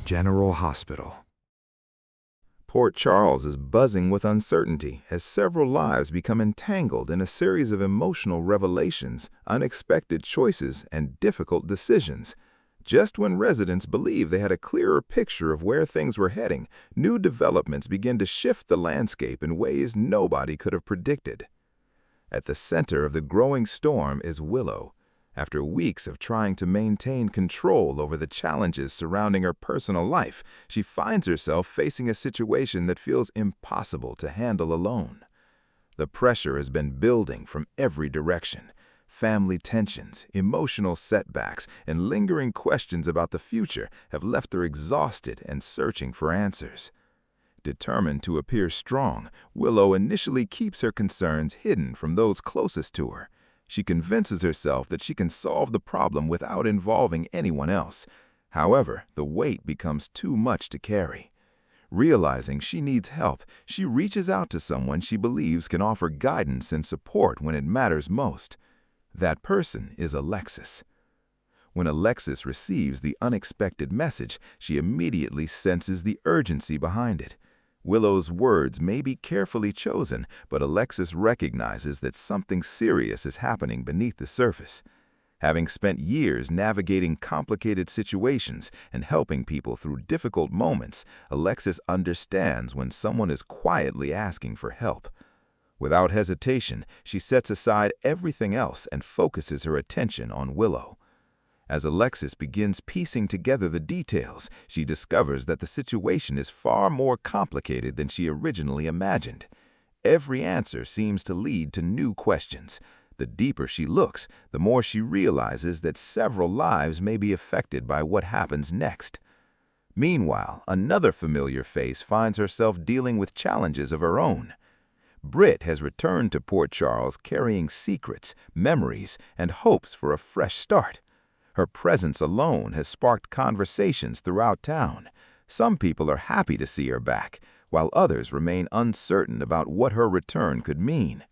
General Hospital. Port Charles is buzzing with uncertainty as several lives become entangled in a series of emotional revelations, unexpected choices, and difficult decisions. Just when residents believed they had a clearer picture of where things were heading, new developments begin to shift the landscape in ways nobody could have predicted. At the center of the growing storm is Willow. After weeks of trying to maintain control over the challenges surrounding her personal life, she finds herself facing a situation that feels impossible to handle alone. The pressure has been building from every direction. Family tensions, emotional setbacks, and lingering questions about the future have left her exhausted and searching for answers. Determined to appear strong, Willow initially keeps her concerns hidden from those closest to her. She convinces herself that she can solve the problem without involving anyone else. However, the weight becomes too much to carry. Realizing she needs help, she reaches out to someone she believes can offer guidance and support when it matters most. That person is Alexis. When Alexis receives the unexpected message, she immediately senses the urgency behind it. Willow's words may be carefully chosen, but Alexis recognizes that something serious is happening beneath the surface. Having spent years navigating complicated situations and helping people through difficult moments, Alexis understands when someone is quietly asking for help. Without hesitation, she sets aside everything else and focuses her attention on Willow. As Alexis begins piecing together the details, she discovers that the situation is far more complicated than she originally imagined. Every answer seems to lead to new questions. The deeper she looks, the more she realizes that several lives may be affected by what happens next. Meanwhile, another familiar face finds herself dealing with challenges of her own. Britt has returned to Port Charles carrying secrets, memories, and hopes for a fresh start. Her presence alone has sparked conversations throughout town. Some people are happy to see her back, while others remain uncertain about what her return could mean.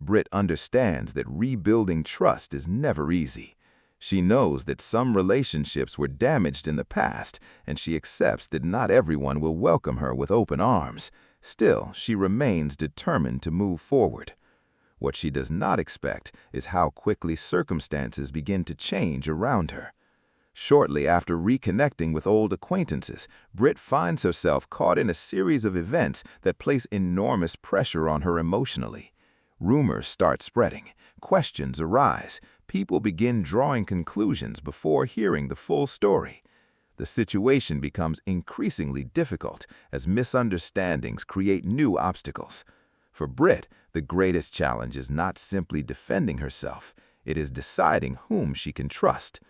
Britt understands that rebuilding trust is never easy. She knows that some relationships were damaged in the past, and she accepts that not everyone will welcome her with open arms. Still, she remains determined to move forward. What she does not expect is how quickly circumstances begin to change around her. Shortly after reconnecting with old acquaintances, Britt finds herself caught in a series of events that place enormous pressure on her emotionally. Rumors start spreading, questions arise, people begin drawing conclusions before hearing the full story. The situation becomes increasingly difficult as misunderstandings create new obstacles. For Britt, the greatest challenge is not simply defending herself, it is deciding whom she can trust.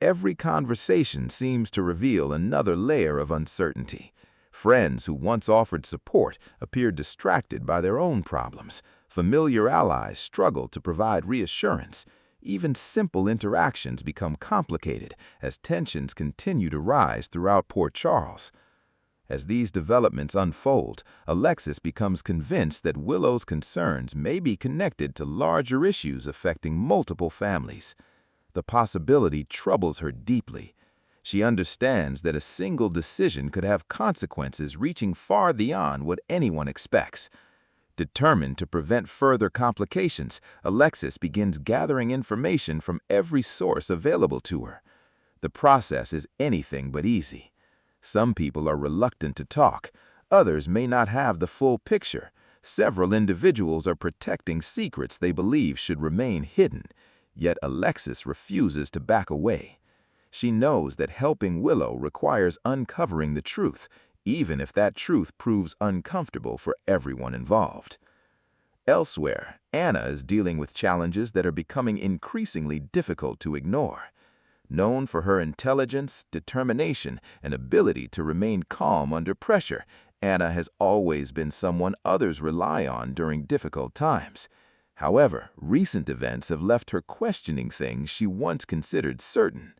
Every conversation seems to reveal another layer of uncertainty. Friends who once offered support appear distracted by their own problems. Familiar allies struggle to provide reassurance. Even simple interactions become complicated as tensions continue to rise throughout Port Charles. As these developments unfold, Alexis becomes convinced that Willow's concerns may be connected to larger issues affecting multiple families. The possibility troubles her deeply. She understands that a single decision could have consequences reaching far beyond what anyone expects. Determined to prevent further complications, Alexis begins gathering information from every source available to her. The process is anything but easy. Some people are reluctant to talk. Others may not have the full picture. Several individuals are protecting secrets they believe should remain hidden. Yet Alexis refuses to back away. She knows that helping Willow requires uncovering the truth, even if that truth proves uncomfortable for everyone involved. Elsewhere, Anna is dealing with challenges that are becoming increasingly difficult to ignore. Known for her intelligence, determination, and ability to remain calm under pressure, Anna has always been someone others rely on during difficult times. However, recent events have left her questioning things she once considered certain.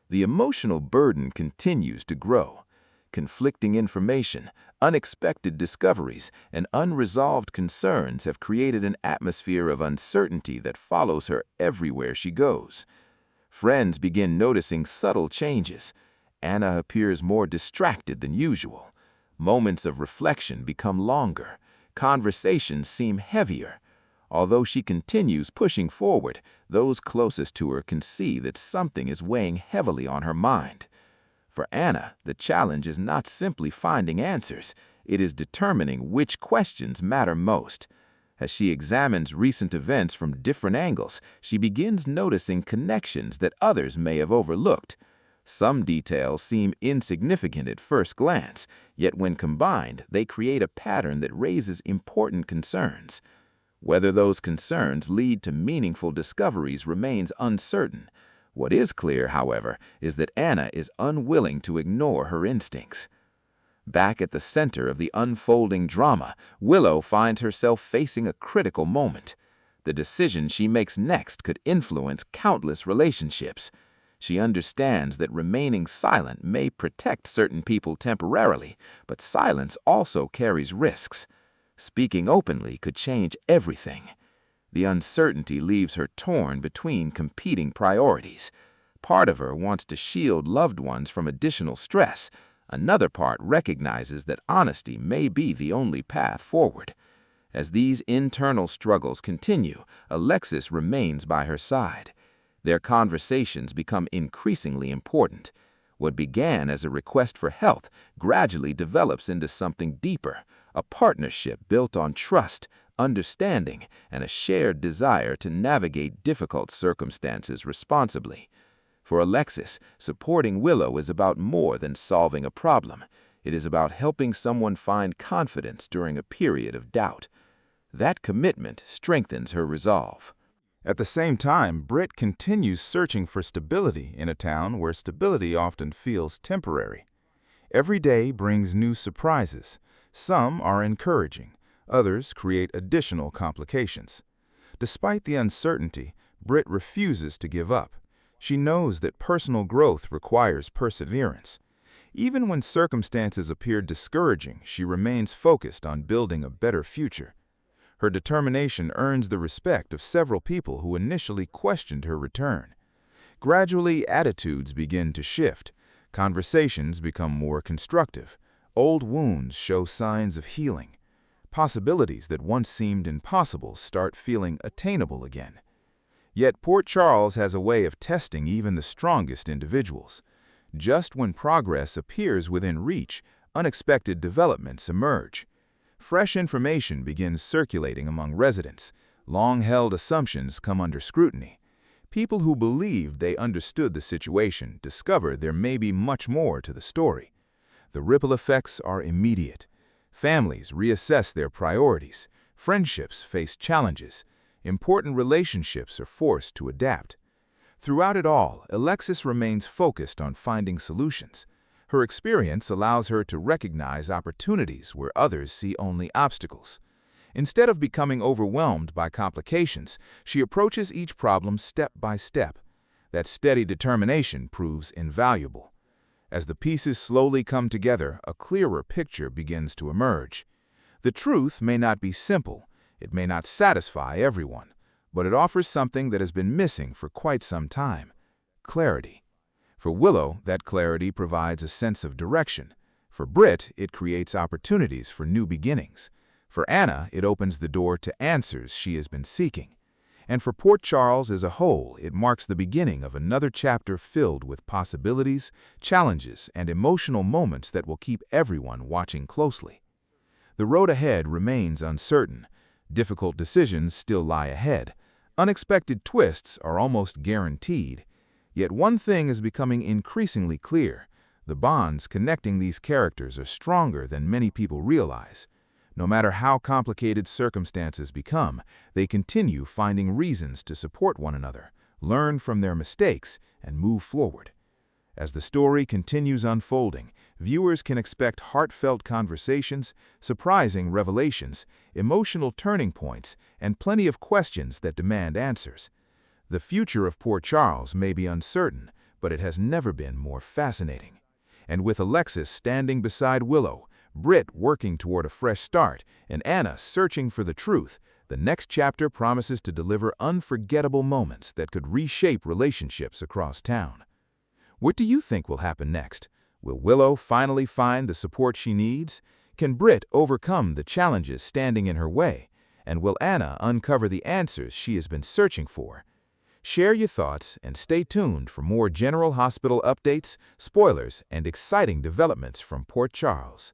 The emotional burden continues to grow. Conflicting information, unexpected discoveries, and unresolved concerns have created an atmosphere of uncertainty that follows her everywhere she goes. Friends begin noticing subtle changes. Anna appears more distracted than usual. Moments of reflection become longer. Conversations seem heavier. Although she continues pushing forward, those closest to her can see that something is weighing heavily on her mind. For Anna, the challenge is not simply finding answers, it is determining which questions matter most. As she examines recent events from different angles, she begins noticing connections that others may have overlooked. Some details seem insignificant at first glance, yet when combined, they create a pattern that raises important concerns. Whether those concerns lead to meaningful discoveries remains uncertain. What is clear, however, is that Anna is unwilling to ignore her instincts. Back at the center of the unfolding drama, Willow finds herself facing a critical moment. The decision she makes next could influence countless relationships. She understands that remaining silent may protect certain people temporarily, but silence also carries risks. Speaking openly could change everything. The uncertainty leaves her torn between competing priorities. Part of her wants to shield loved ones from additional stress. Another part recognizes that honesty may be the only path forward. As these internal struggles continue, Alexis remains by her side. Their conversations become increasingly important. What began as a request for help gradually develops into something deeper, a partnership built on trust, understanding, and a shared desire to navigate difficult circumstances responsibly. For Alexis, supporting Willow is about more than solving a problem. It is about helping someone find confidence during a period of doubt. That commitment strengthens her resolve. At the same time, Britt continues searching for stability in a town where stability often feels temporary. Every day brings new surprises. Some are encouraging, others create additional complications. Despite the uncertainty, Britt refuses to give up. She knows that personal growth requires perseverance. Even when circumstances appear discouraging, she remains focused on building a better future. Her determination earns the respect of several people who initially questioned her return. Gradually, attitudes begin to shift. Conversations become more constructive. Old wounds show signs of healing. Possibilities that once seemed impossible start feeling attainable again. Yet Port Charles has a way of testing even the strongest individuals. Just when progress appears within reach, unexpected developments emerge. Fresh information begins circulating among residents. Long-held assumptions come under scrutiny. People who believed they understood the situation discover there may be much more to the story. The ripple effects are immediate. Families reassess their priorities. Friendships face challenges. Important relationships are forced to adapt. Throughout it all, Alexis remains focused on finding solutions. Her experience allows her to recognize opportunities where others see only obstacles. Instead of becoming overwhelmed by complications, she approaches each problem step by step. That steady determination proves invaluable. As the pieces slowly come together, a clearer picture begins to emerge. The truth may not be simple. It may not satisfy everyone, but it offers something that has been missing for quite some time: clarity. For Willow, that clarity provides a sense of direction. For Britt, it creates opportunities for new beginnings. For Anna, it opens the door to answers she has been seeking. And for Port Charles as a whole, it marks the beginning of another chapter filled with possibilities, challenges, and emotional moments that will keep everyone watching closely. The road ahead remains uncertain. Difficult decisions still lie ahead. Unexpected twists are almost guaranteed. Yet one thing is becoming increasingly clear: the bonds connecting these characters are stronger than many people realize. No matter how complicated circumstances become, they continue finding reasons to support one another, learn from their mistakes, and move forward. As the story continues unfolding, viewers can expect heartfelt conversations, surprising revelations, emotional turning points, and plenty of questions that demand answers. The future of Port Charles may be uncertain, but it has never been more fascinating. And with Alexis standing beside Willow, Britt working toward a fresh start, and Anna searching for the truth, the next chapter promises to deliver unforgettable moments that could reshape relationships across town. What do you think will happen next? Will Willow finally find the support she needs? Can Britt overcome the challenges standing in her way? And will Anna uncover the answers she has been searching for? Share your thoughts and stay tuned for more General Hospital updates, spoilers, and exciting developments from Port Charles.